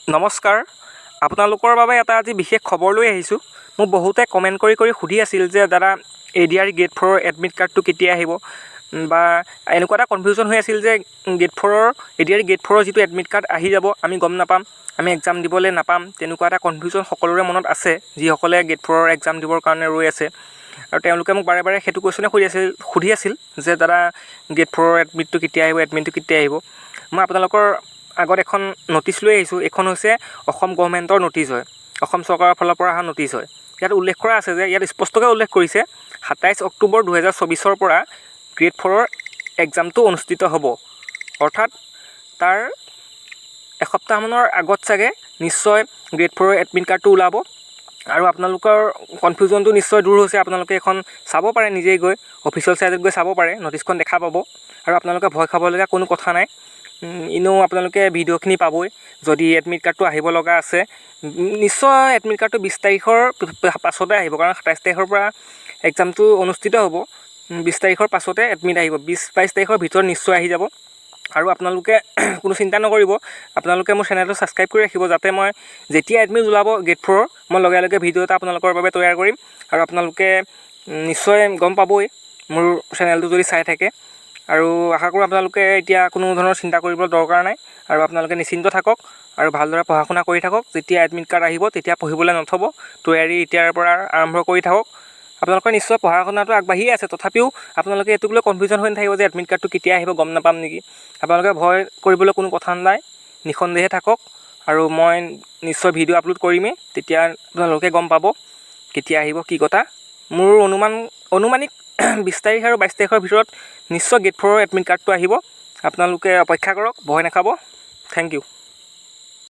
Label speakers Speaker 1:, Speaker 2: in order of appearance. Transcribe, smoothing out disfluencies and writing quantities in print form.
Speaker 1: নমস্কাৰ, আপোনালোকৰ বাবে এটা আজি বিশেষ খবৰ লৈ আহিছোঁ। মোক বহুতে কমেণ্ট কৰি সুধি আছিল যে দাদা ADR গ্ৰেড 4ৰ এডমিট কাৰ্ডটো কেতিয়া আহিব, বা এনেকুৱা এটা কনফিউজন হৈ আছিল যে ADR গ্ৰেড 4ৰ যিটো এডমিট কাৰ্ড আহি যাব আমি গম নাপাম, আমি এক্সাম দিবলৈ নাপাম। তেনেকুৱা এটা কনফিউজন সকলোৰে মনত আছে, যিসকলে গ্ৰেড 4ৰ এক্সাম দিবৰ কাৰণে ৰৈ আছে। আৰু তেওঁলোকে মোক বাৰে বাৰে সেইটো কুৱেশ্যনে সুধি আছিল যে দাদা গ্ৰেড 4ৰ এডমিটটো কেতিয়া আহিব, এডমিটটো কেতিয়া আহিব। মই আপোনালোকৰ আগত এখন ন'টিচ লৈ আহিছোঁ। এইখন হৈছে অসম গভৰ্ণমেণ্টৰ ন'টিচ হয়, অসম চৰকাৰৰ ফালৰ পৰা অহা ন'টিচ হয়। ইয়াত উল্লেখ কৰা আছে যে, ইয়াত স্পষ্টকৈ উল্লেখ কৰিছে 27 অক্টোবৰ 2024ৰ পৰা গ্ৰেড 4ৰ এক্সামটো অনুষ্ঠিত হ'ব। অৰ্থাৎ তাৰ এসপ্তাহমানৰ আগত চাগে নিশ্চয় গ্ৰেড 4ৰ এডমিট কাৰ্ডটো ওলাব। আৰু আপোনালোকৰ কনফিউজনটো নিশ্চয় দূৰ হৈছে। আপোনালোকে এখন চাব পাৰে, নিজেই গৈ অফিচিয়েল ছাইটত গৈ চাব পাৰে, ন'টিচখন দেখা পাব। আৰু আপোনালোকে ভয় খাবলগীয়া কোনো কথা নাই। এনেও আপোনালোকে ভিডিঅ'খিনি পাবই। যদি এডমিট কাৰ্ডটো আহিব লগা আছে, নিশ্চয় এডমিট কাৰ্ডটো 20 তাৰিখৰ পাছতে আহিব, কাৰণ 27 তাৰিখৰ পৰা এক্সামটো অনুষ্ঠিত হ'ব। 20 তাৰিখৰ পাছতে এডমিট আহিব, 20-22 তাৰিখৰ ভিতৰত নিশ্চয় আহি যাব। আৰু আপোনালোকে কোনো চিন্তা নকৰিব, আপোনালোকে মোৰ চেনেলটো ছাবস্ক্ৰাইব কৰি ৰাখিব, যাতে মই যেতিয়া এডমিট ওলাব গ্ৰেড 4ৰ, মই লগে লগে ভিডিঅ' এটা আপোনালোকৰ বাবে তৈয়াৰ কৰিম। আৰু আপোনালোকে নিশ্চয় গম পাবই মোৰ চেনেলটো যদি চাই থাকে। আৰু আশা কৰোঁ আপোনালোকে এতিয়া কোনো ধৰণৰ চিন্তা কৰিবলৈ দৰকাৰ নাই, আৰু আপোনালোকে নিশ্চিন্ত থাকক আৰু ভালদৰে পঢ়া শুনা কৰি থাকক। যেতিয়া এডমিট কাৰ্ড আহিব তেতিয়া পঢ়িবলৈ নথ'ব, তৈয়াৰী এতিয়াৰ পৰা আৰম্ভ কৰি থাকক। আপোনালোকৰ নিশ্চয় পঢ়া শুনাটো আগবাঢ়িয়ে আছে, তথাপিও আপোনালোকে এইটোক লৈ কনফিউজন হৈ নাথাকিব যে এডমিট কাৰ্ডটো কেতিয়া আহিব, গম নাপাম নেকি। আপোনালোকে ভয় কৰিবলৈ কোনো কথা নাই, নিঃসন্দেহে থাকক। আৰু মই নিশ্চয় ভিডিঅ' আপলোড কৰিমেই, তেতিয়া আপোনালোকে গম পাব কেতিয়া আহিব কি কথা। মোৰ অনুমানিক 20 তাৰিখ আৰু 22 তাৰিখৰ ভিতৰত নিশ্চয় গ্ৰেড 4ৰ এডমিট কাৰ্ডটো আহিব। আপোনালোকে অপেক্ষা কৰক, ভয় নাখাব। Thank U.